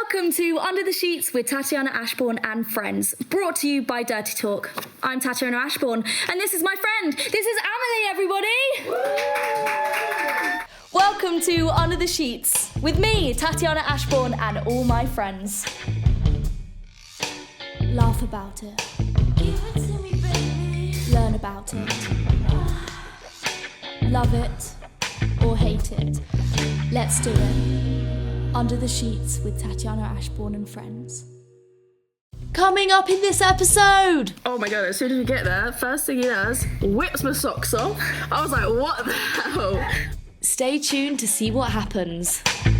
Welcome to Under the Sheets with Tatiana Ashbourne and friends, brought to you by Dirty Talk. I'm Tatiana Ashbourne, and this is my friend. This is Amélie, everybody. Welcome to Under the Sheets with me, Tatiana Ashbourne, and all my friends. Laugh about it. Give it to me, baby. Learn about it. Love it or hate it. Let's do it. Under the Sheets with Tatiana Ashbourne and friends. Coming up in this episode! Oh my god, as soon as we get there, first thing he does, whips my socks off. I was like, what the hell? Stay tuned to see what happens. Thank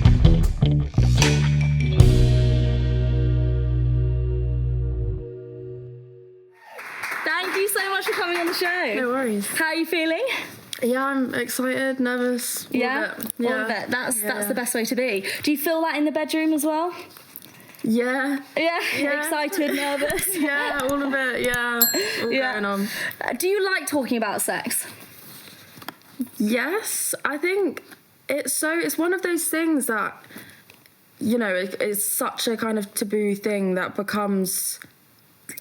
you so much for coming on the show. No worries. How are you feeling? Yeah, I'm excited, nervous. All of it. Yeah. All of it. That's the best way to be. Do you feel that in the bedroom as well? Yeah. Yeah. Yeah. Excited, nervous. Yeah, all of it. Yeah. All going on. Do you like talking about sex? Yes, I think it's one of those things that, you know, it's such a kind of taboo thing that becomes,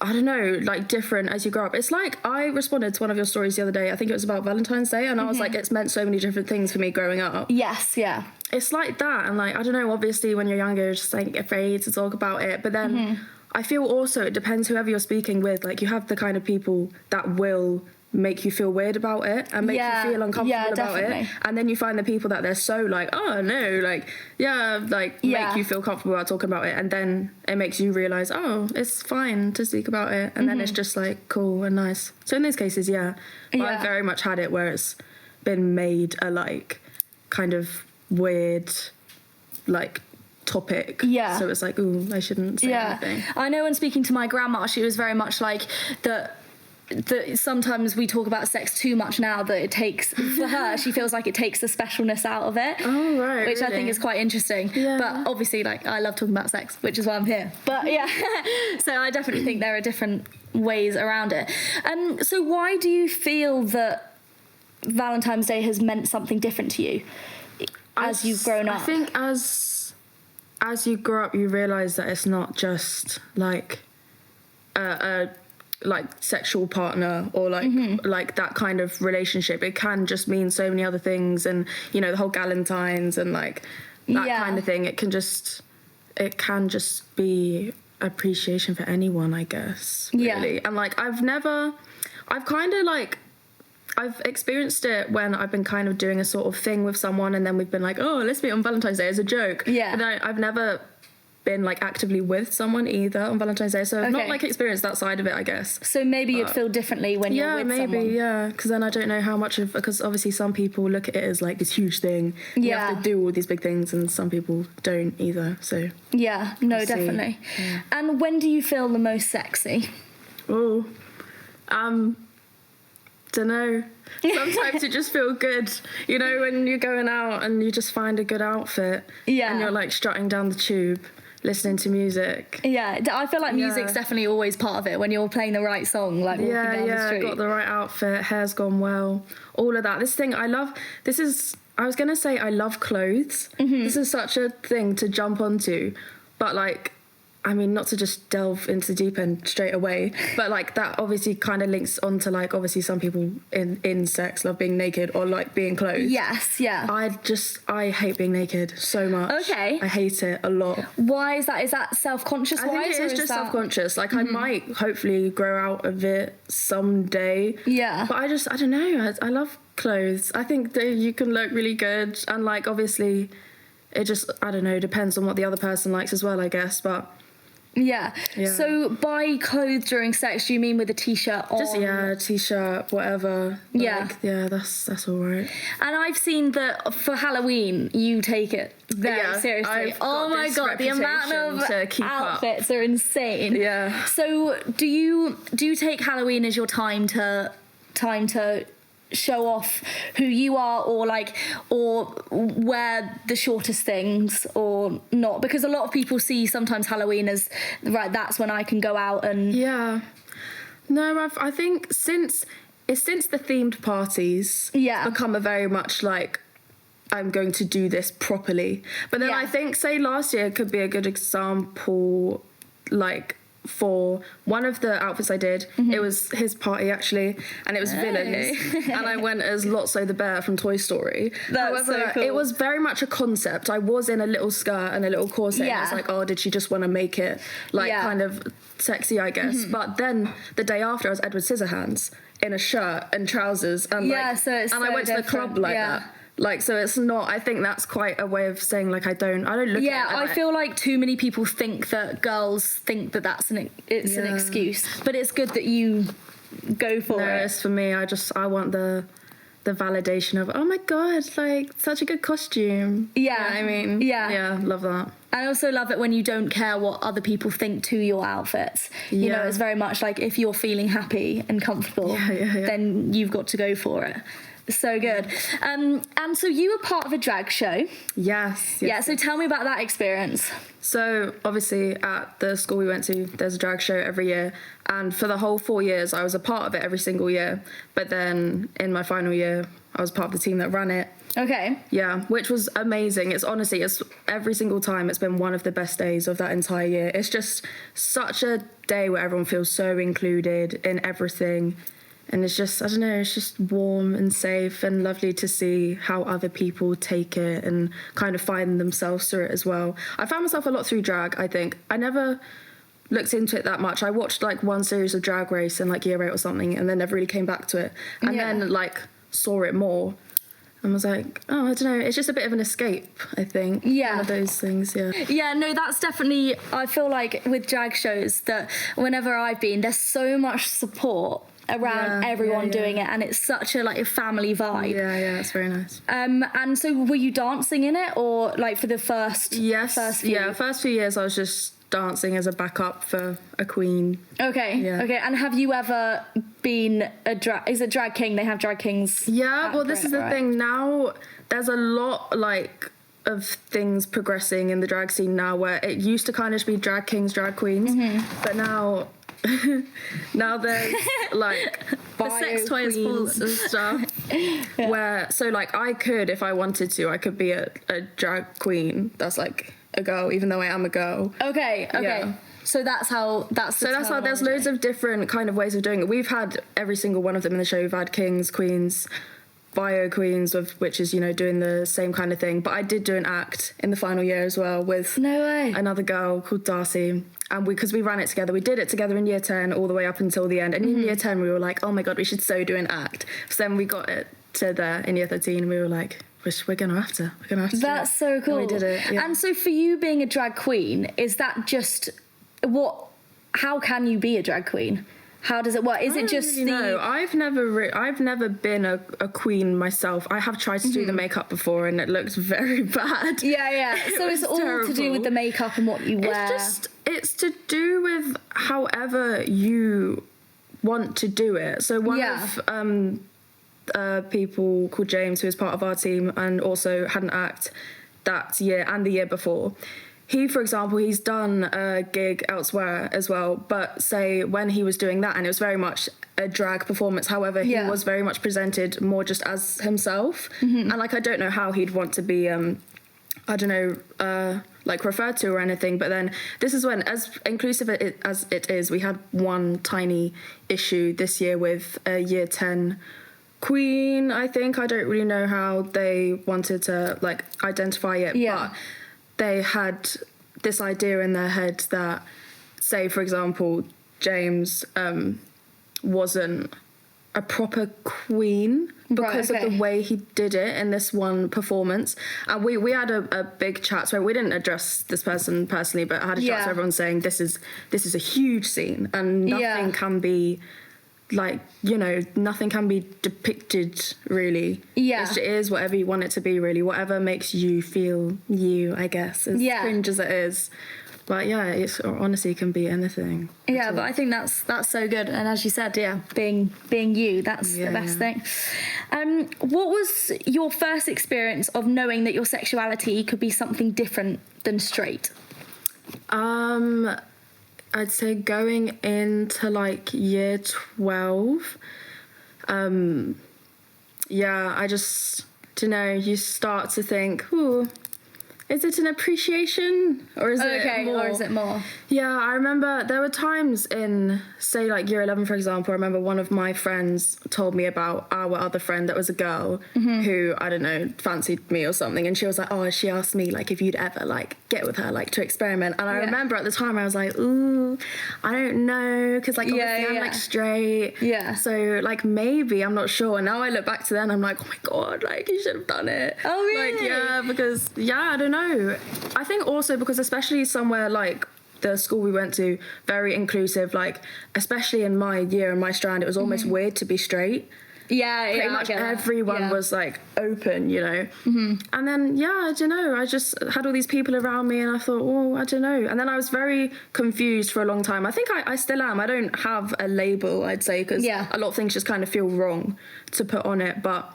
I don't know, like different as you grow up. It's like I responded to one of your stories the other day. I think it was about Valentine's Day, and I was like, it's meant so many different things for me growing up. Yes, yeah. It's like that, and like, I don't know, obviously when you're younger, you're just like afraid to talk about it, but then I feel also it depends whoever you're speaking with. Like, you have the kind of people that will make you feel weird about it and make you feel uncomfortable about it, and then you find the people that they're so like, oh no, like make you feel comfortable about talking about it, and then it makes you realise, oh, it's fine to speak about it, and then it's just like cool and nice. So in those cases, but I've very much had it where it's been made a like kind of weird like topic, so it's like, ooh, I shouldn't say anything. I know when speaking to my grandma, she was very much like that sometimes we talk about sex too much now, that it takes, for her, she feels like it takes the specialness out of it. Oh, right. Which really? I think is quite interesting. Yeah. But obviously, like, I love talking about sex, which is why I'm here. But yeah, so I definitely think there are different ways around it. So why do you feel that Valentine's Day has meant something different to you as you've grown up? I think as you grow up, you realise that it's not just like a like sexual partner or like like that kind of relationship. It can just mean so many other things, and you know, the whole Galentine's and like that kind of thing. It can just be appreciation for anyone, I guess, really. And like I've experienced it when I've been kind of doing a sort of thing with someone, and then we've been like, oh, let's meet on Valentine's Day as a joke. But I've never been like actively with someone either on Valentine's Day, so I've not like experienced that side of it, I guess. So maybe you'd feel differently when you're with someone. Because then I don't know how much of, because obviously some people look at it as like this huge thing, you have to do all these big things, and some people don't either, so definitely. And when do you feel the most sexy? Dunno. Sometimes you just feel good, you know, when you're going out and you just find a good outfit, and you're like strutting down the tube listening to music. I feel like music's definitely always part of it, when you're playing the right song, like walking down the street. Got the right outfit, hair's gone well, all of that. I was gonna say I love clothes. This is such a thing to jump onto, but like, I mean, not to just delve into the deep end straight away, but like that obviously kind of links onto like, obviously some people in sex love being naked or like being clothed. Yes, yeah. I hate being naked so much. Okay. I hate it a lot. Why is that? Is that self-conscious wise? I think it is just self-conscious. Like I might hopefully grow out of it someday. Yeah. But I don't know. I love clothes. I think that you can look really good, and like obviously it just, I don't know, depends on what the other person likes as well, I guess, but... Yeah. So by clothes during sex, do you mean with a t-shirt on? Just t-shirt, whatever. That's all right. And I've seen that for Halloween you take it very seriously. Oh my god, the amount of outfits are insane. Yeah. So do you take Halloween as your time to show off who you are, or wear the shortest things, or not? Because a lot of people see sometimes Halloween as, right, that's when I can go out and... No, I think since the themed parties become a very much like I'm going to do this properly. But then I think, say, last year could be a good example, like, for one of the outfits I did. It was his party, actually, and it was villains. And I went as Lotso the bear from Toy Story. That's However, so cool. it was very much a concept. I was in a little skirt and a little corset. And I was like, oh, did she just want to make it, like, kind of sexy, I guess. But then the day after, I was Edward Scissorhands in a shirt and trousers. And, so it's and I went to the club like that. Like, so it's not, I think that's quite a way of saying, like, I don't look at it. Yeah, I feel like too many people think that girls think that that's an excuse. But it's good that you go for it. No, it's for me. I want the validation of, oh my God, like, such a good costume. Yeah. You know what I mean? Yeah, love that. I also love it when you don't care what other people think to your outfits. You know, it's very much like if you're feeling happy and comfortable, then you've got to go for it. So good. And so you were part of a drag show. Yes. Yeah, so tell me about that experience. So obviously at the school we went to, there's a drag show every year. And for the whole 4 years, I was a part of it every single year. But then in my final year, I was part of the team that ran it. Okay. Yeah, which was amazing. It's every single time it's been one of the best days of that entire year. It's just such a day where everyone feels so included in everything. And it's just, I don't know, it's just warm and safe and lovely to see how other people take it and kind of find themselves through it as well. I found myself a lot through drag, I think. I never looked into it that much. I watched like one series of Drag Race in like year 8 or something and then never really came back to it. And then like saw it more and was like, oh, I don't know, it's just a bit of an escape, I think. Yeah. One of those things, Yeah, no, that's definitely, I feel like with drag shows that whenever I've been, there's so much support around everyone doing it, and it's such a family vibe. Yeah, it's very nice. And so were you dancing in it, or like for the first few? First few years I was just dancing as a backup for a queen. Okay. And have you ever been is it drag king? They have drag kings. Yeah, well, this is the thing now. There's a lot of things progressing in the drag scene now, where it used to kind of just be drag kings, drag queens, but now there's like the sex toys and stuff where I could, if I wanted to, I could be a drag queen that's like a girl, even though I am a girl. Okay. So that's how there's loads of different kind of ways of doing it. We've had every single one of them in the show. We've had kings, queens, bio queens, which is doing the same kind of thing. But I did do an act in the final year as well with another girl called Darcy. And because we ran it together, we did it together in year 10 all the way up until the end. And in year 10, we were like, oh my God, we should so do an act. So then we got it to there in year 13 and we were like, we're going to have to. That's so cool. And we did it. Yeah. And so for you being a drag queen, is that just how can you be a drag queen? How does it work? Is it just No, I've never been a queen myself. I have tried to do the makeup before and it looks very bad. Yeah. So it's all terrible. to do with the makeup and what you wear. It's to do with however you want to do it. So one of people called James, who is part of our team and also had an act that year and the year before. He, for example, he's done a gig elsewhere as well, but say when he was doing that, and it was very much a drag performance, however, he was very much presented more just as himself. And I don't know how he'd want to be, referred to or anything, but then this is when, as inclusive as it is, we had one tiny issue this year with a year 10 queen, I think. I don't really know how they wanted to identify it, but they had this idea in their head that, say, for example, James wasn't a proper queen because of the way he did it in this one performance. And we had a big chat, so we didn't address this person personally, but I had a chat to everyone saying this is a huge scene and nothing can be nothing can be depicted really. It is whatever you want it to be, really. Whatever makes you feel you, I guess, as cringe as it is. But it honestly can be anything. Yeah, but I think that's so good. And as you said, being you, that's the best thing. What was your first experience of knowing that your sexuality could be something different than straight? I'd say going into year 12. you start to think, ooh, is it an appreciation or is it more? Yeah, I remember there were times in, say, like year 11, for example, I remember one of my friends told me about our other friend that was a girl who, I don't know, fancied me or something. And she was like, oh, she asked me, like, if you'd ever, like, get with her, like, to experiment. And I remember at the time I was like, ooh, I don't know. Because, like, obviously I'm, like, straight. Yeah. So, like, maybe, I'm not sure. And now I look back to then, I'm like, oh, my God, like, you should have done it. Oh, really? Like, yeah, because, I don't know. I think also because especially somewhere like the school we went to, very inclusive, like especially in my year and my strand, it was almost weird to be straight. Pretty much everyone was like open, you know. And then I don't know, I just had all these people around me and I thought, oh, I don't know. And then I was very confused for a long time. I think I still am. I don't have a label, I'd say, because a lot of things just kind of feel wrong to put on it. But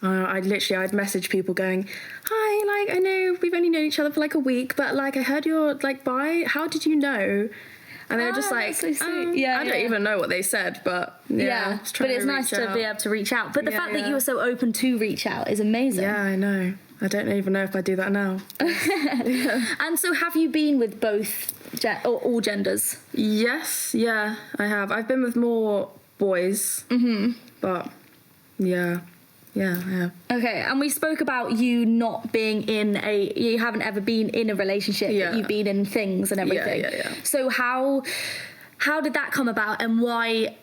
I'd message people going, hi, like, I know we've only known each other for like a week, but like, I heard you're like bi. How did you know? And they were just like, so I don't even know what they said, but but it's nice to be able to reach out. But the fact that you were so open to reach out is amazing. Yeah, I know. I don't even know if I do that now. And so have you been with both or all genders? Yes, I have. I've been with more boys, but yeah, I have. Okay, and we spoke about you not being you haven't ever been in a relationship, but you've been in things and everything. Yeah. So how did that come about, and why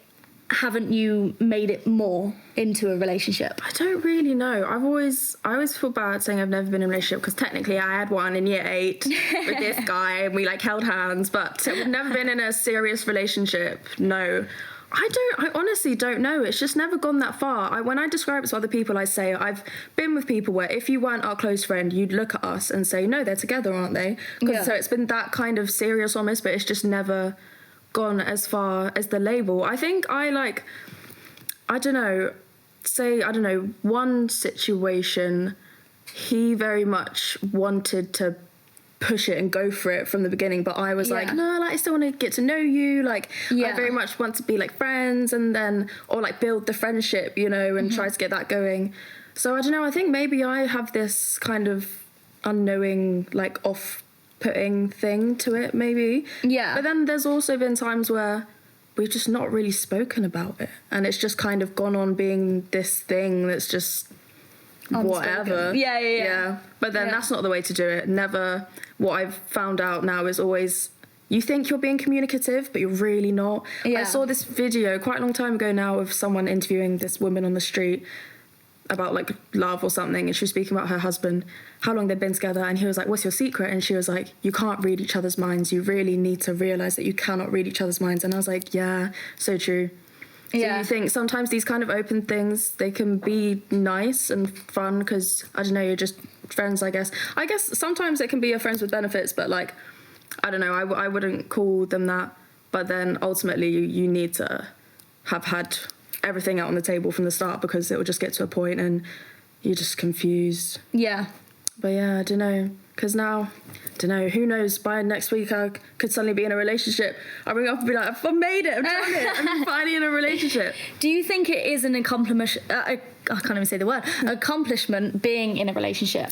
haven't you made it more into a relationship? I don't really know. I always feel bad saying I've never been in a relationship, because technically I had one in year 8 with this guy and we like held hands, but we've never been in a serious relationship. No. I honestly don't know. It's just never gone that far. When I describe it to other people, I say I've been with people where if you weren't our close friend, you'd look at us and say, no, they're together, aren't they? So it's been that kind of serious almost, but it's just never gone as far as the label. I think one situation, he very much wanted to push it and go for it from the beginning, but I was like, no, like I still want to get to know you, like I very much want to be like friends, and then or like build the friendship, you know, and try to get that going. So I don't know, I think maybe I have this kind of unknowing, like off-putting thing to it, maybe. But then there's also been times where we've just not really spoken about it, and it's just kind of gone on being this thing that's just whatever. Yeah. But then that's not the way to do it. Never. What I've found out now is always, you think you're being communicative, but you're really not. I saw this video quite a long time ago now of someone interviewing this woman on the street about like love or something, and she was speaking about her husband, how long they'd been together, and he was like, what's your secret? And she was like, you can't read each other's minds. You really need to realise that you cannot read each other's minds. And I was like, yeah, so true. So you think sometimes these kind of open things, they can be nice and fun because, I don't know, you're just friends, I guess. I guess sometimes it can be your friends with benefits, but like, I don't know, I wouldn't call them that. But then ultimately you need to have had everything out on the table from the start, because it will just get to a point and you're just confused. Yeah. But I don't know. Because now, who knows, by next week I could suddenly be in a relationship. I'll bring it up and be like, I've made it, I've done it, I'm finally in a relationship. Do you think it is an accomplishment, I can't even say the word, accomplishment being in a relationship?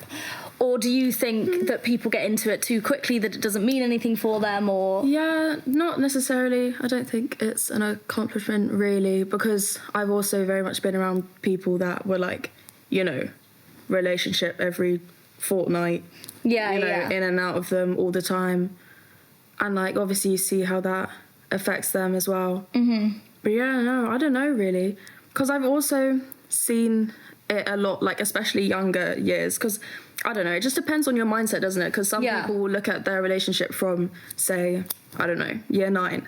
Or do you think that people get into it too quickly, that it doesn't mean anything for them, or...? Yeah, not necessarily. I don't think it's an accomplishment, really, because I've also very much been around people that were like, you know, relationship every fortnight, in and out of them all the time, and like obviously you see how that affects them as well. But I don't know really, because I've also seen it a lot, like especially younger years, because I don't know, it just depends on your mindset, doesn't it? Because some people will look at their relationship from, say, I don't know, year 9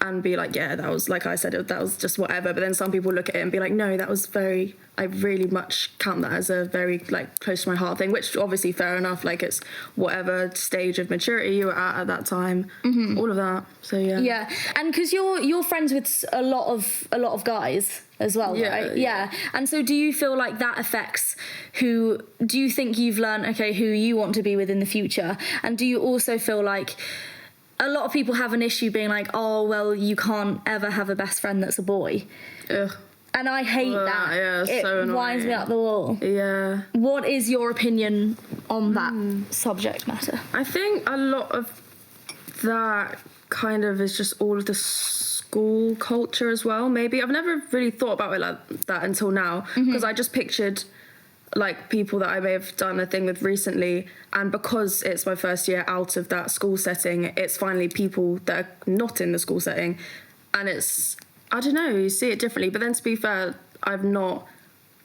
and be like, yeah, that was, like I said, that was just whatever. But then some people look at it and be like, no, that was very, I really much count that as a very, like, close to my heart thing, which obviously fair enough, like, it's whatever stage of maturity you were at that time, all of that. So, Yeah, and because you're friends with a lot of guys as well, right? Yeah. And so do you feel like that affects do you think you've learned, okay, who you want to be with in the future? And do you also feel like a lot of people have an issue being like, oh, well, you can't ever have a best friend that's a boy? Ugh. And I hate that. Yeah, it so annoying. winds me up the wall. Yeah. What is your opinion on that subject matter? I think a lot of that kind of is just all of the school culture as well, maybe. I've never really thought about it like that until now, because I just pictured like people that I may have done a thing with recently, and because it's my first year out of that school setting, it's finally people that are not in the school setting, and it's, I don't know, you see it differently. But then to be fair, I've not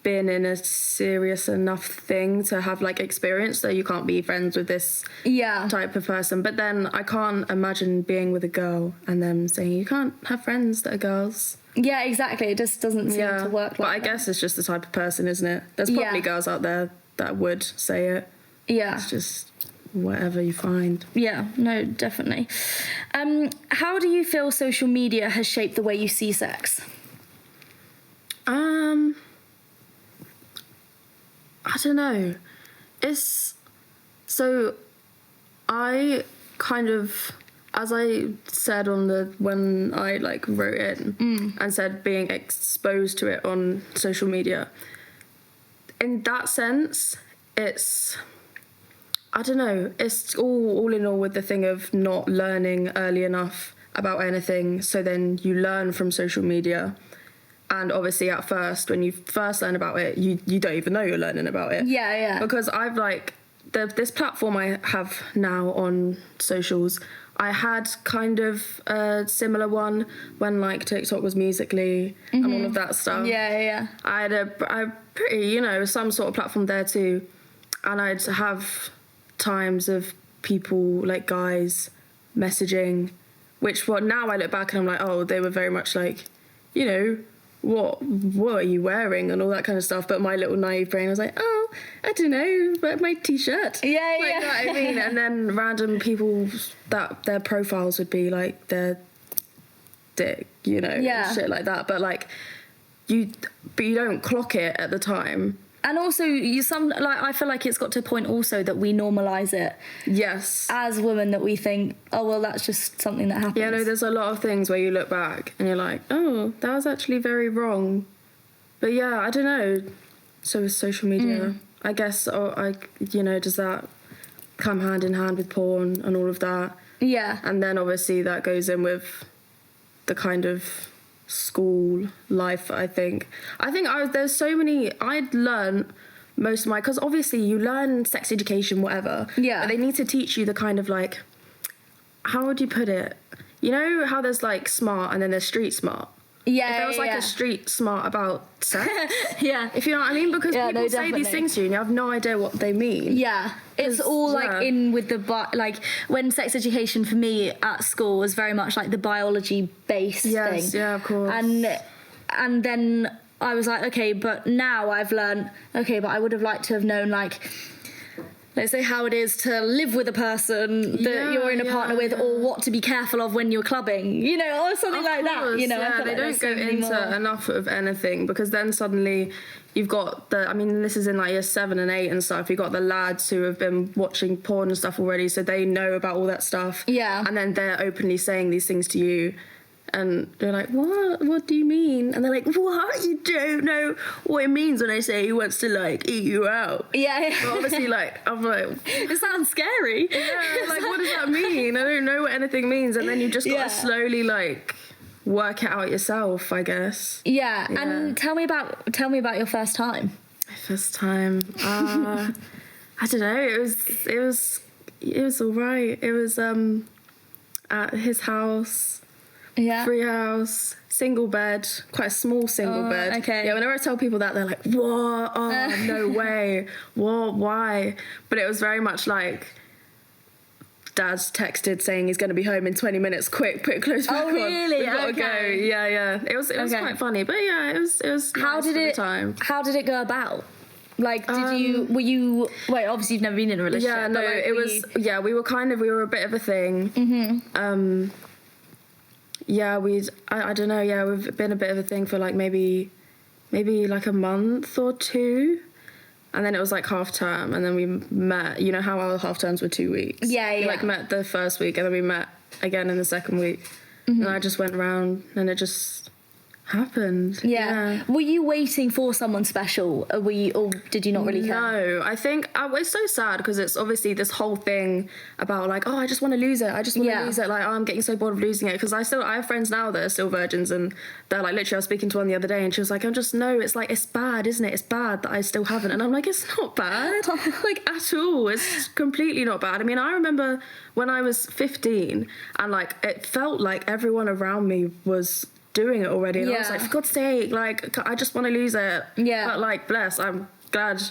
been in a serious enough thing to have like experience, so you can't be friends with this type of person. But then I can't imagine being with a girl and them saying you can't have friends that are girls. Yeah, exactly. It just doesn't seem to work like that. But I guess it's just the type of person, isn't it? There's probably girls out there that would say it. Yeah. It's just whatever you find. Yeah, no, definitely. How do you feel social media has shaped the way you see sex? I don't know. So I kind of, as I said when I like wrote it and said being exposed to it on social media, in that sense, it's, I don't know, it's all in all with the thing of not learning early enough about anything, so then you learn from social media. And obviously at first, when you first learn about it, you don't even know you're learning about it. Yeah, yeah. Because I've like, this platform I have now on socials, I had kind of a similar one when like TikTok was Musical.ly and all of that stuff. Yeah, yeah. I had a pretty, some sort of platform there too. And I'd have times of people, like guys, messaging, which now I look back and I'm like, oh, they were very much like, what are you wearing and all that kind of stuff. But my little naive brain was like, oh, I don't know, but my t-shirt. Yeah, like, yeah. You know what I mean? And then random people that their profiles would be like their dick, shit like that. But like you don't clock it at the time. And also, I feel like it's got to a point also that we normalise it. Yes. As women, that we think, oh, well, that's just something that happens. Yeah, no, there's a lot of things where you look back and you're like, oh, that was actually very wrong. But yeah, I don't know. So with social media, I guess, does that come hand in hand with porn and all of that? Yeah. And then obviously that goes in with the kind of school life. I'd learned most of because obviously you learn sex education, whatever, but they need to teach you the kind of like, how would you put it, how there's like smart and then there's street smart. If there was like a street smart about sex, if you know what I mean, because people say these things to you and you have no idea what they mean. It's all like in with the like when sex education for me at school was very much like the biology based thing. Yeah, of course. And then I was like, okay, but now I've learned, okay, but I would have liked to have known, like, let's say how it is to live with a person that you're in a partner with, or what to be careful of when you're clubbing, or something like that. They don't go into enough of anything, because then suddenly you've got this is in like year 7 and 8 and stuff, you've got the lads who have been watching porn and stuff already, so they know about all that stuff. Yeah. And then they're openly saying these things to you. And they're like, what do you mean? And they're like, what? You don't know what it means when I say he wants to, like, eat you out. Yeah. But obviously, like, I'm like... It sounds scary. Yeah, like, what does that mean? I don't know what anything means. And then you just got to slowly, like, work it out yourself, I guess. Yeah. And tell me about your first time. My first time? I don't know. It was all right. It was at his house... Yeah. Free house, single bed, quite a small single bed. Okay. Yeah, whenever I tell people that, they're like, what? Oh, no way. What? Why? But it was very much like, Dad's texted saying he's going to be home in 20 minutes. Quick, put clothes back on. Oh, really? We've got to go. Yeah. It was quite funny. But yeah, it was how nice did for it, the time. How did it go about? Like, were you, wait, obviously you've never been in a relationship. Yeah, no, like, we were a bit of a thing. Mm-hmm. Yeah, I don't know, we've been a bit of a thing for like maybe like a month or two. And then it was like half term, and then we met, how our half terms were 2 weeks. Yeah. We like met the first week, and then we met again in the second week. Mm-hmm. And I just went around, and it just happened. Yeah. Were you waiting for someone special? Or did you not really care? No, I think it's so sad because it's obviously this whole thing about like, oh, I just want to lose it. I just want to lose it. Like, oh, I'm getting so bored of losing it, because I have friends now that are still virgins, and they're like, literally, I was speaking to one the other day, and she was like, it's like, it's bad, isn't it? It's bad that I still haven't. And I'm like, it's not bad, like at all. It's completely not bad. I mean, I remember when I was 15, and like it felt like everyone around me was doing it already, and I was like, for God's sake, like I just want to lose it. But like, bless, I'm glad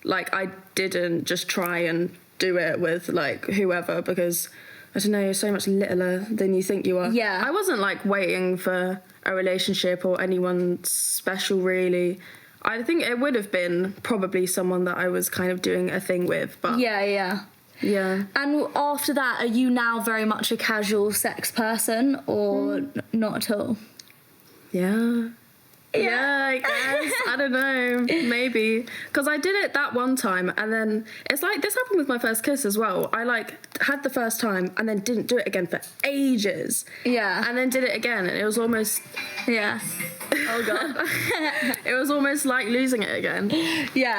like I didn't just try and do it with like whoever, because I don't know, you're so much littler than you think you are. I wasn't like waiting for a relationship or anyone special, really. I think it would have been probably someone that I was kind of doing a thing with, but yeah. And after that, are you now very much a casual sex person, or not at all? Yeah, I guess. I don't know, maybe. Because I did it that one time, and then it's like, this happened with my first kiss as well. I like had the first time and then didn't do it again for ages. And then did it again, and it was almost... Oh, God. It was almost like losing it again.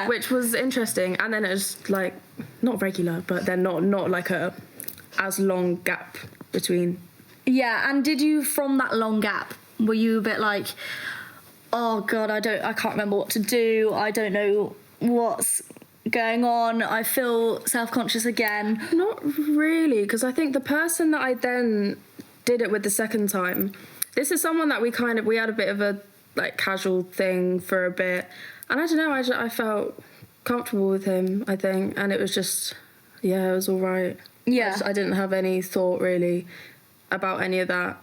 Which was interesting. And then it was like, not regular, but then not like a as long gap between. And did you, from that long gap, were you a bit like, oh God, I can't remember what to do, I don't know what's going on, I feel self-conscious again? Not really, because I think the person that I then did it with the second time, this is someone that we had a bit of a like casual thing for a bit, and I don't know, I felt comfortable with him, I think, and it was just, it was all right. I didn't have any thought really about any of that.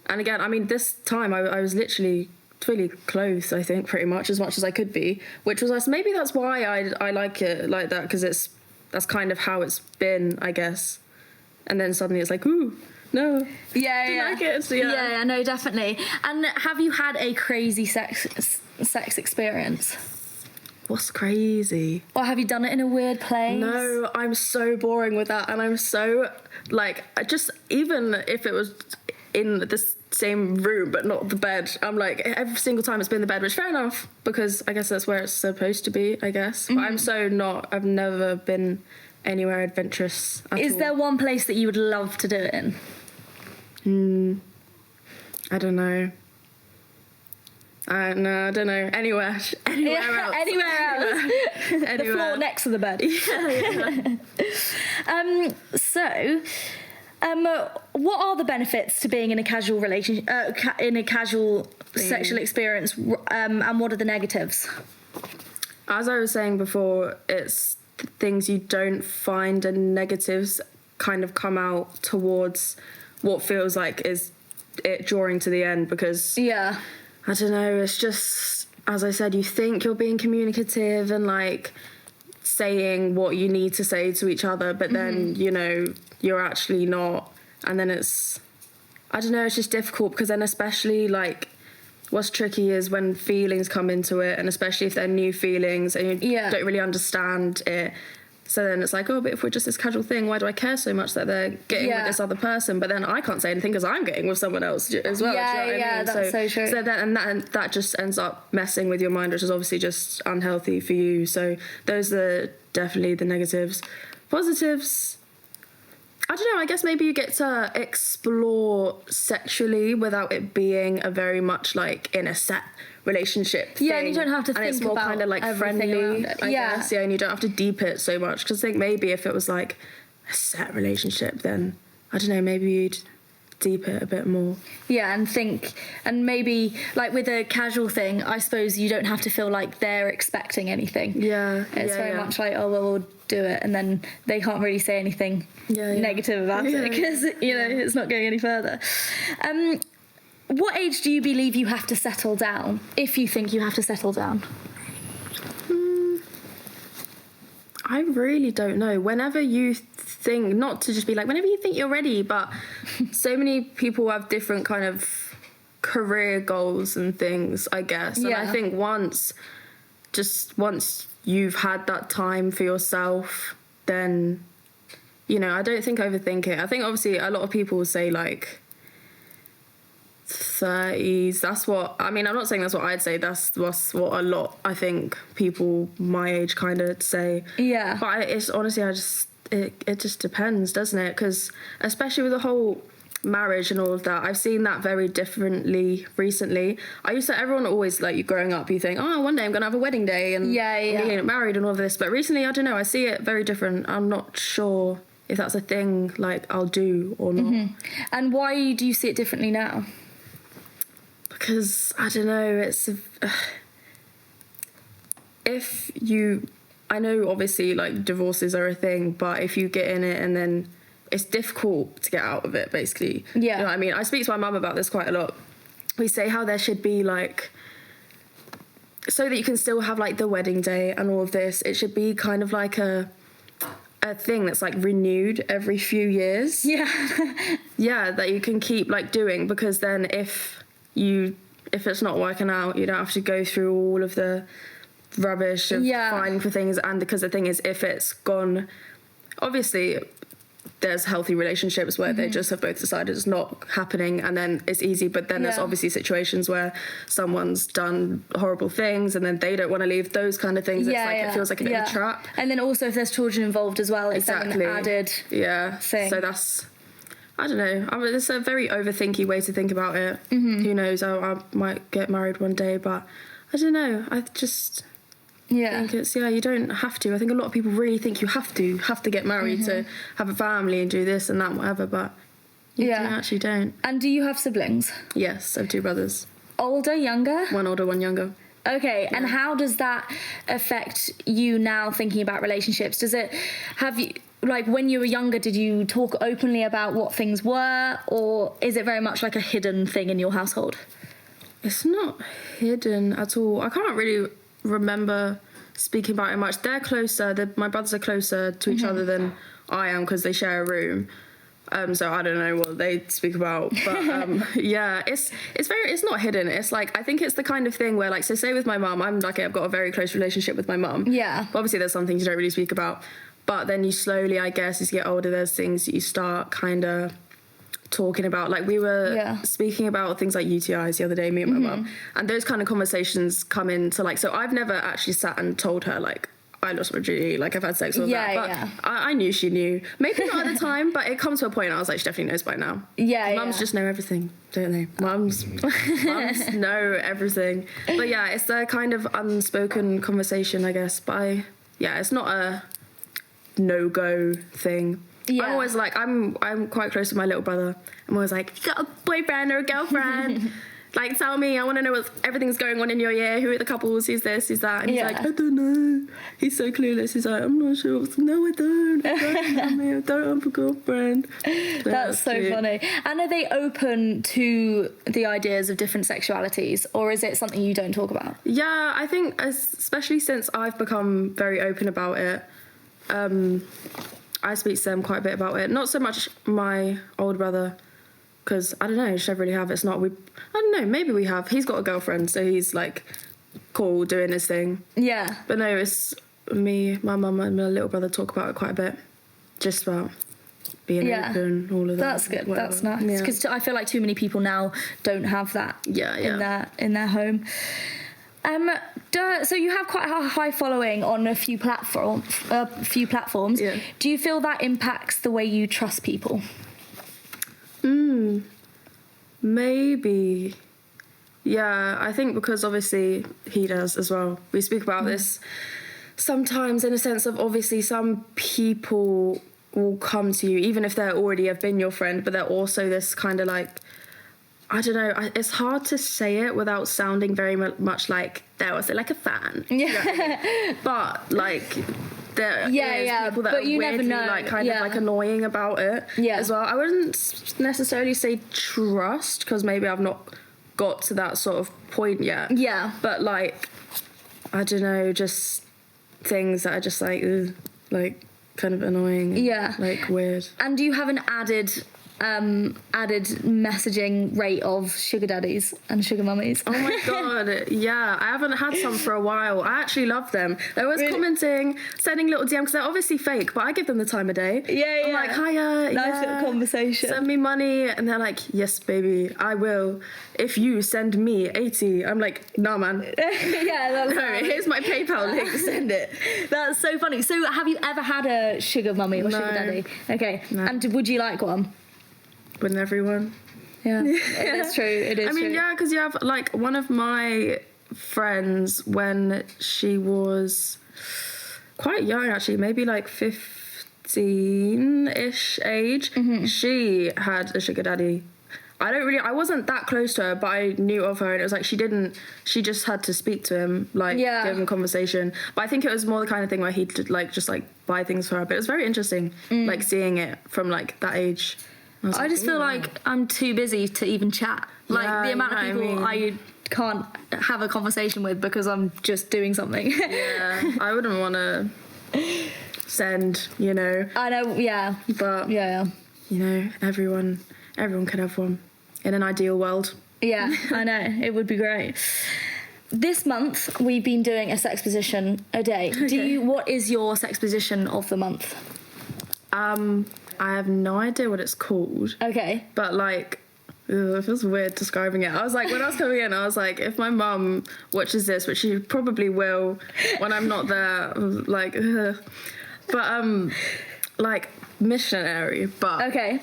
And again, I mean, this time I was literally fully clothed, I think, pretty much as I could be, which was nice. Maybe that's why I like it like that, because that's kind of how it's been, I guess. And then suddenly it's like, ooh, no. Like it. So, no, definitely. And have you had a crazy sex experience? What's crazy? Or have you done it in a weird place? No, I'm so boring with that, and I'm so like, even if it was in the same room but not the bed, I'm like, every single time it's been the bed, which fair enough, because I guess that's where it's supposed to be, I guess. But I've never been anywhere adventurous at all. Is there one place that you would love to do it in? I don't know. I don't know. Anywhere else. Anywhere else. The floor next to the bed. What are the benefits to being in a casual relationship, in a casual sexual experience, and what are the negatives? As I was saying before, it's things you don't find, and negatives kind of come out towards what feels like is it drawing to the end, because I don't know, it's just, as I said, you think you're being communicative and like saying what you need to say to each other, but then, you know, you're actually not. And then it's, I don't know, it's just difficult, because then especially like what's tricky is when feelings come into it, and especially if they're new feelings and you don't really understand it. So then it's like, oh, but if we're just this casual thing, why do I care so much that they're getting with this other person? But then I can't say anything because I'm getting with someone else as well. That's so true. So that just ends up messing with your mind, which is obviously just unhealthy for you. So those are definitely the negatives. Positives, I don't know, I guess maybe you get to explore sexually without it being a very much like in a set relationship thing. And you don't have to think it's more about kind of like friendly, I guess. And you don't have to deep it so much, because I think maybe if it was like a set relationship, then I don't know, maybe you'd deep it a bit more. And maybe like with a casual thing, I suppose you don't have to feel like they're expecting anything. It's very much like, oh well, we'll do it, and then they can't really say anything negative about it, because you know it's not going any further. What age do you believe you have to settle down, if you think you have to settle down? I really don't know. Whenever you think, not to just be like, whenever you think you're ready, but so many people have different kind of career goals and things, I guess. And I think once you've had that time for yourself, then, you know, I don't think overthink it. I think obviously a lot of people will say like 30s. That's what, I mean, I'm not saying that's what I'd say. That's what a lot, I think, people my age kind of say. Yeah. But it's honestly, it just depends, doesn't it? Because especially with the whole marriage and all of that, I've seen that very differently recently. Everyone always, like, you growing up, you think, oh, one day I'm gonna have a wedding day and get married and all of this. But recently, I don't know, I see it very different. I'm not sure if that's a thing, like, I'll do or not. Mm-hmm. And why do you see it differently now? Because, I don't know, I know obviously, like, divorces are a thing, but if you get in it and then it's difficult to get out of it, basically. Yeah. You know what I mean? I speak to my mum about this quite a lot. We say how there should be, like, so that you can still have, like, the wedding day and all of this, it should be kind of like a thing that's, like, renewed every few years. Yeah. Yeah, that you can keep, like, doing, because then if it's not working out, you don't have to go through all of the rubbish of fighting for things. And because the thing is, if it's gone, obviously there's healthy relationships where they just have both decided it's not happening, and then it's easy. But then there's obviously situations where someone's done horrible things and then they don't want to leave, those kind of things. It feels like a bit of a trap. And then also if there's children involved as well, it's an added thing. So that's, I don't know. I mean, it's a very overthinky way to think about it. Who knows? I might get married one day, but I don't know. I just think it's, you don't have to. I think a lot of people really think you have to get married to have a family and do this and that and whatever, but you actually don't. And do you have siblings? Yes, I have 2 brothers. Older, younger? One older, one younger. Okay, and how does that affect you now thinking about relationships? Like, when you were younger, did you talk openly about what things were, or is it very much like a hidden thing in your household? It's not hidden at all. I can't really remember speaking about it much. They're closer, my brothers are closer to each other than I am, because they share a room. So I don't know what they speak about, but it's not hidden. It's like, I think it's the kind of thing where, like, so say with my mum, I'm lucky, I've got a very close relationship with my mum. Yeah. But obviously there's some things you don't really speak about, but then you slowly, I guess, as you get older, there's things that you start kind of talking about. Like, we were speaking about things like UTIs the other day, me and my mum, and those kind of conversations come into, like, so I've never actually sat and told her, like, I lost my virginity, like, I've had sex with that, but I knew she knew. Maybe not at the time, but it comes to a point I was like, she definitely knows by now. Mums just know everything, don't they? Mums know everything. But yeah, it's the kind of unspoken conversation, I guess. But it's not a no-go thing. Yeah. I'm always like, I'm quite close to my little brother. I'm always like, you got a boyfriend or a girlfriend? Like, tell me, I want to know what everything's going on in your year. Who are the couples? Who's this? Who's that? And he's like, I don't know. He's so clueless. He's like, I'm not sure. No, I don't. I don't have a girlfriend. That's so funny. And are they open to the ideas of different sexualities, or is it something you don't talk about? Yeah, I think, especially since I've become very open about it, I speak to them quite a bit about it. Not so much my older brother, because I don't know, just never really have. It's not, I don't know, maybe we have. He's got a girlfriend, so he's like cool doing his thing. Yeah. But no, it's me, my mum and my little brother talk about it quite a bit. Just about being open, all of that. That's good. Whatever. That's nice. Because I feel like too many people now don't have that in their home. So you have quite a high following on a few platforms. Yeah. Do you feel that impacts the way you trust people? Maybe. Yeah, I think because obviously he does as well. We speak about this sometimes in a sense of, obviously some people will come to you even if they already have been your friend, but they're also this kind of like, I don't know, it's hard to say it without sounding very much like they're also like a fan. Yeah. But like there is people that are weirdly like kind of like annoying about it as well. I wouldn't necessarily say trust, because maybe I've not got to that sort of point yet. Yeah. But like, I don't know, just things that are just like, ugh, like kind of annoying. Yeah. Like weird. And do you have an added added messaging rate of sugar daddies and sugar mummies. Oh my god, yeah. I haven't had some for a while. I actually love them. They're always commenting, sending little DMs, because they're obviously fake, but I give them the time of day. Yeah. I'm like, hiya. Nice little conversation. Send me money. And they're like, yes, baby, I will. If you send me 80. I'm like, nah, man. Yeah, that's no, here's my PayPal link, send it. That's so funny. So have you ever had a sugar mummy or sugar daddy? Okay. No. And would you like one? Wouldn't everyone? Yeah, it is true. It is. I mean, yeah, because you have like one of my friends when she was quite young, actually, maybe like 15-ish age. Mm-hmm. She had a sugar daddy. I wasn't that close to her, but I knew of her, and it was like she just had to speak to him, like give him conversation. But I think it was more the kind of thing where he'd like just like buy things for her. But it was very interesting, like seeing it from like that age. I just feel like I'm too busy to even chat. Like the amount of people I can't have a conversation with because I'm just doing something. Yeah, I wouldn't want to send, you know. I know, yeah. But, yeah. You know, everyone could have one in an ideal world. Yeah, I know. It would be great. This month, we've been doing a sex position a day. Okay. What is your sex position of the month? I have no idea what it's called. Okay. But, like, it feels weird describing it. I was like, when I was coming in, I was like, if my mum watches this, which she probably will when I'm not there, like, but, like, missionary, but... Okay.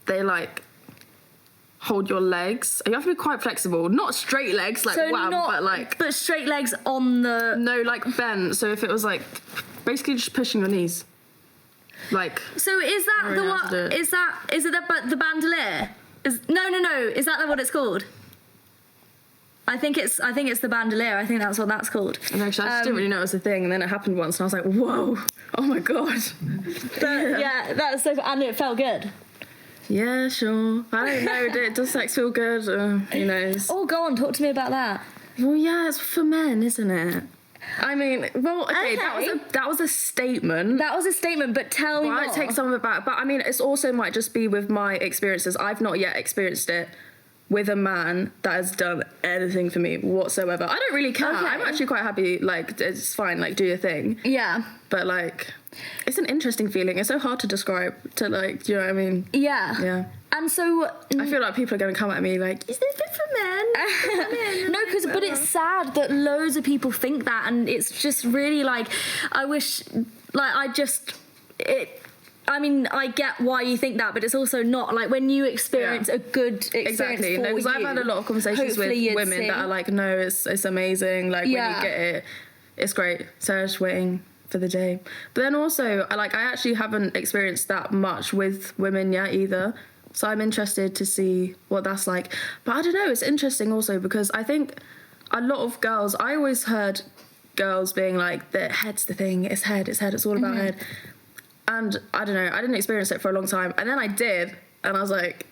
They, like, hold your legs. You have to be quite flexible. Not straight legs, like, so wow, but, like... But straight legs on the... No, like, bent. So if it was, like, basically just pushing your knees. Like... So is that the what... Is it the bandolier? No. Is that what it's called? I think it's the bandolier. I think that's what that's called. And actually, I just didn't really know it was a thing, and then it happened once, and I was like, whoa, oh my god. Yeah, that's so... And it felt good. Yeah, sure. I don't know. Does sex feel good? Who knows? Oh, go on. Talk to me about that. Well, yeah, it's for men, isn't it? I mean, well, okay. That was a statement. That was a statement, but tell me more. I take some of it back. But I mean, it's also might just be with my experiences. I've not yet experienced it with a man that has done anything for me whatsoever. I don't really care. Okay. I'm actually quite happy. Like, it's fine. Like, do your thing. Yeah. But, like... It's an interesting feeling. It's so hard to describe to, like, do you know what I mean? Yeah. Yeah. And so... I feel like people are going to come at me like, is this fit for men? No, but it's sad that loads of people think that, and it's just really, like, I wish... Like, I mean, I get why you think that, but it's also not. Like, when you experience a good experience exactly. for because I've had a lot of conversations with women that are like, no, it's amazing. Like, when you get it, it's great. So I'm just waiting for the day. But then also, I actually haven't experienced that much with women yet either. So I'm interested to see what that's like. But I don't know, it's interesting also because I think a lot of girls, I always heard girls being like, the head's the thing, it's head, it's all about head. And I don't know, I didn't experience it for a long time. And then I did, and I was like,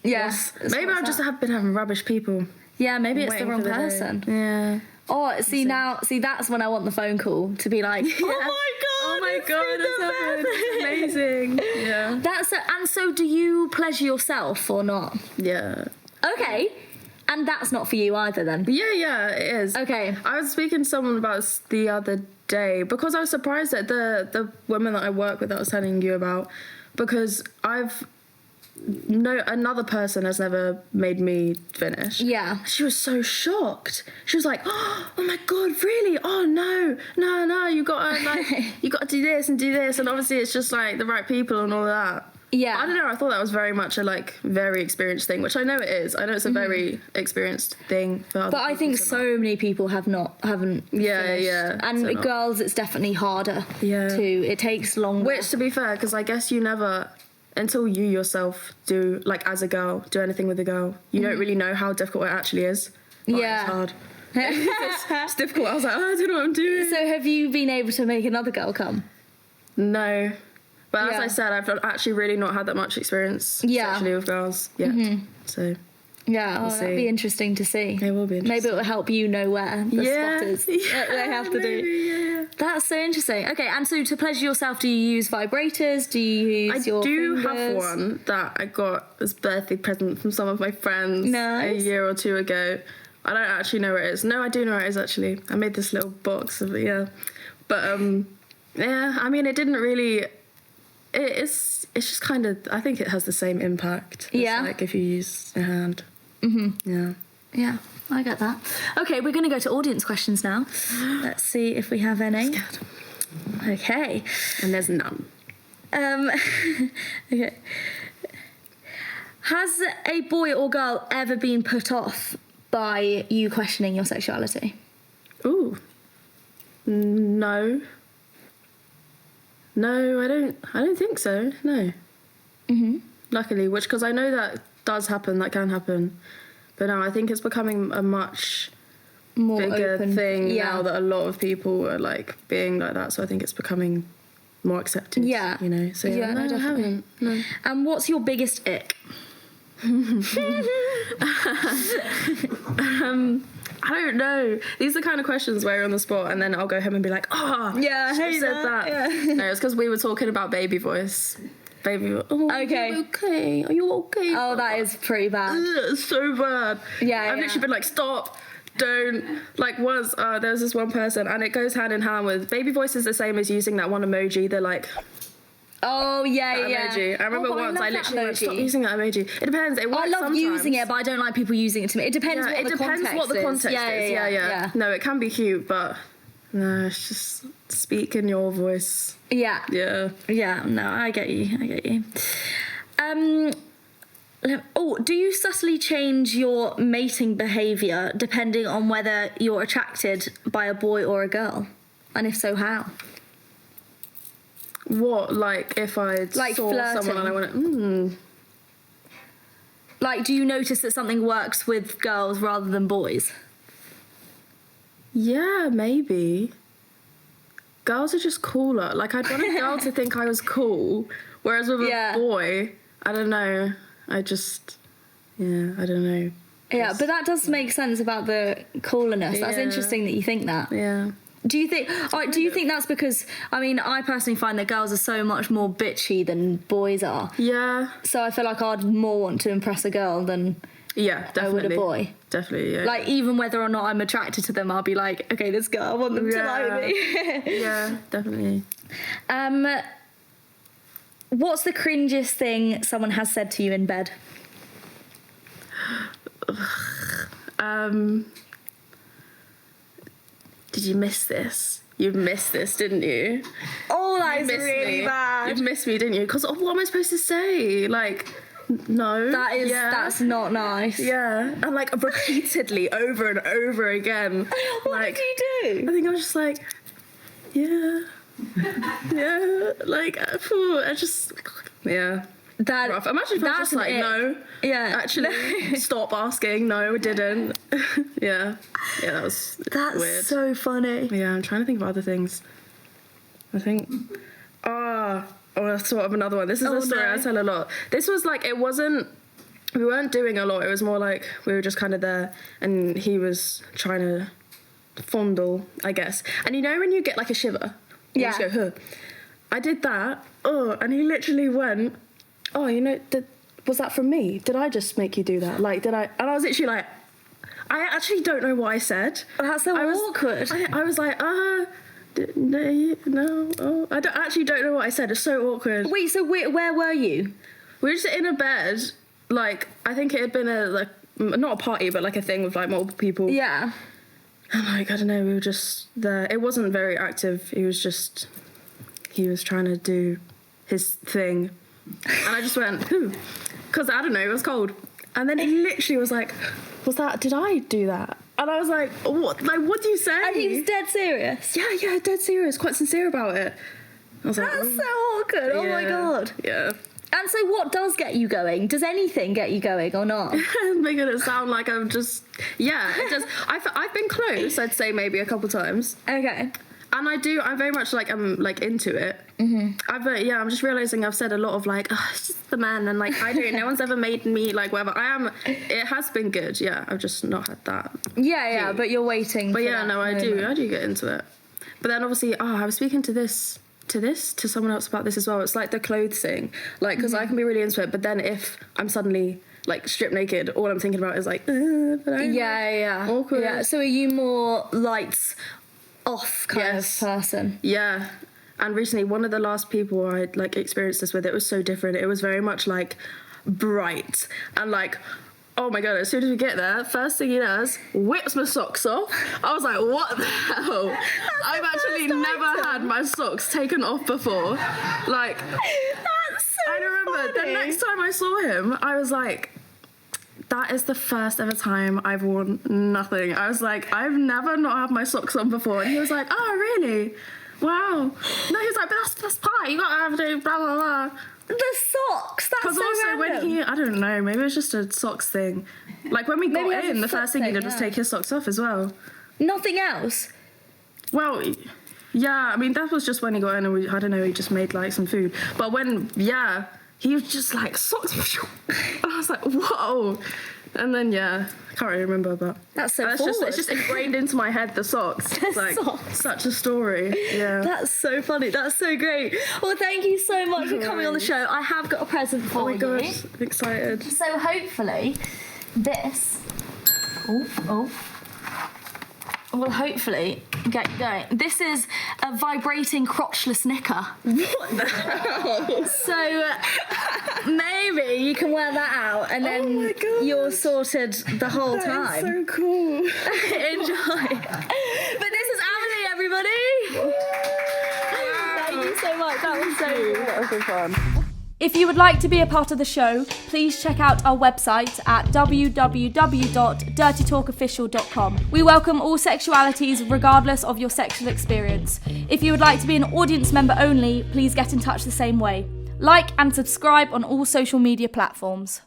yes. Maybe I've just been having rubbish people. Yeah, maybe it's the wrong person. Yeah. Oh, that's when I want the phone call to be like, oh my god, that's amazing. Yeah. And so do you pleasure yourself or not? Yeah. Okay. And that's not for you either then? Yeah, it is. Okay. I was speaking to someone about this the other day because I was surprised at the woman that I work with that I was telling you about, because another person has never made me finish. Yeah. She was so shocked. She was like, oh my god, really? Oh no, you gotta do this and do this, and obviously it's just like the right people and all that. Yeah. I don't know, I thought that was very much a very experienced thing, which I know it is. I know it's a very experienced thing for other people. But I think so many people haven't Yeah, finished. yeah. And girls, it's definitely harder too. It takes longer. Which, to be fair, because I guess you never, until you yourself do, like as a girl, do anything with a girl, you don't really know how difficult it actually is. Yeah. It's hard. It's difficult. I was like, I don't know what I'm doing. So have you been able to make another girl come? No. But as I said, I've actually really not had that much experience sexually with girls yet. So Yeah, that'd be interesting to see. It will be interesting. Maybe it will help you know where the spot is that they have to do. Yeah. That's so interesting. Okay, and so to pleasure yourself, do you use vibrators? Do you use your fingers? Have one that I got as a birthday present from some of my friends a year or two ago. I don't actually know where it is. No, I do know where it is, actually. I made this little box of it, yeah. But, yeah, I mean, it didn't really... It's just kind of... I think it has the same impact as, like, if you use a hand. Mm-hmm. Yeah. Yeah, I get that. Okay, we're going to go to audience questions now. Let's see if we have any. Okay. And there's none. Okay. Has a boy or girl ever been put off by you questioning your sexuality? Ooh. No. No, I don't think so. No. Luckily, because I know that does happen, that can happen. But no, I think it's becoming a much more bigger thing now that a lot of people are like being like that. So I think it's becoming more accepted. Yeah. You know. So no, I haven't. No. And what's your biggest ick? I don't know. These are the kind of questions where you're on the spot and then I'll go home and be like, I said that. Yeah. No, it's because we were talking about baby voice. Baby, okay. Are you okay? Oh, that is pretty bad. It's so bad. Yeah, I've literally been like, stop, don't. Like once, there was this one person and it goes hand in hand with, baby voice is the same as using that one emoji. They're like... Oh, yeah. Emoji. I remember once I literally went, stop using that emoji. It depends. It works I love sometimes. Using it, but I don't like people using it to me. It depends what the context is. Yeah. No, it can be cute, but no, it's just speak in your voice. Yeah. Yeah. Yeah, no, I get you. Do you subtly change your mating behaviour depending on whether you're attracted by a boy or a girl? And if so, how? What, like if I saw flirting. someone and I went, Like, do you notice that something works with girls rather than boys? Yeah, maybe. Girls are just cooler. Like, I'd want a girl to think I was cool, whereas with a boy, I don't know. I don't know. Yeah, but that does make sense about the coolerness. That's interesting that you think that. Yeah. Do you think that's because, I mean, I personally find that girls are so much more bitchy than boys are. Yeah. So I feel like I'd more want to impress a girl than I would a boy. Definitely, yeah. Like, even whether or not I'm attracted to them, I'll be like, okay, this girl, I want them to like me. Yeah, definitely. What's the cringiest thing someone has said to you in bed? Did you miss this? You missed this, didn't you? Oh, that is really bad. You missed me, didn't you? Because what am I supposed to say? Like, no. That's not nice. Yeah. And like repeatedly over and over again. What did you do? I think I was just like, yeah. Like, I just, That, rough. Imagine if I was just like, no. Yeah. Actually, stop asking. No, it didn't. Yeah, that was weird. So funny. Yeah, I'm trying to think of other things. I think... I thought of another one. This is a story I tell a lot. This was like, we weren't doing a lot. It was more like we were just kind of there and he was trying to fondle, I guess. And you know when you get like a shiver? You just go, huh. I did that. And he literally went... Oh, you know, was that from me? Did I just make you do that? Like, did I? And I was literally like, I actually don't know what I said. That's so awkward. I was like, no, I don't know what I said. It's so awkward. Wait, so where were you? We were just in a bed. Like, I think it had been not a party, but like a thing with like multiple people. Yeah. And like, I don't know, we were just there. It wasn't very active. He was trying to do his thing. And I just went, because I don't know, it was cold. And then he literally was like, did I do that? And I was like, what? Like, what do you say? And he was dead serious. Yeah, dead serious, quite sincere about it. I was like, that's so awkward. Oh my God. Yeah. And so what does get you going? Does anything get you going or not? Making it sound like I'm just... Yeah, it does. I've been close, I'd say maybe a couple times. Okay. And I'm very much like, I'm like into it. I'm just realising I've said a lot of like, oh, it's just the man, and like, no one's ever made me like whatever. It has been good, yeah, I've just not had that. Yeah, but you're waiting But for yeah, that no, moment. I do get into it. But then obviously, I was speaking to someone else about this as well. It's like the clothes thing, like, because I can be really into it, but then if I'm suddenly like stripped naked, all I'm thinking about is like, awkward. Yeah. So are you more lights off kind of person? Yeah. And recently, one of the last people I like experienced this with, it was so different. It was very much like bright and like, oh my god, as soon as we get there, first thing he does, whips my socks off. I was like, what the hell? I've actually never had my socks taken off before. Like, That's so I remember funny. the next time I saw him, I was like, that is the first ever time I've worn nothing. I was like, I've never not had my socks on before. And he was like, oh, really? Wow. No, he was like, but that's part. You gotta have to blah, blah, blah. The socks, that's so Because also random. I don't know, maybe it's just a socks thing. Like when we Maybe got it's in, a the foot first thing he thing, did was yeah. take his socks off as well. Nothing else? Well, yeah, I mean, that was just when he got in and I don't know, he just made like some food. But when, he was just like, socks. And I was like, whoa. And then, I can't really remember, but That's so it's just ingrained into my head, the socks. It's like socks. such a story. Yeah. That's so funny. That's so great. Well, thank you so much for coming on the show. I have got a present for Oh my you. gosh, I'm excited. So hopefully this will hopefully get you going. This is a vibrating crotchless knicker. What the hell? So maybe you can wear that out and then Oh my gosh. you're sorted the whole time. That is so cool. Enjoy. But this is Amélie, everybody. Thank you so much. That was so good. That was so fun. If you would like to be a part of the show, please check out our website at www.dirtytalkofficial.com. We welcome all sexualities regardless of your sexual experience. If you would like to be an audience member only, please get in touch the same way. Like and subscribe on all social media platforms.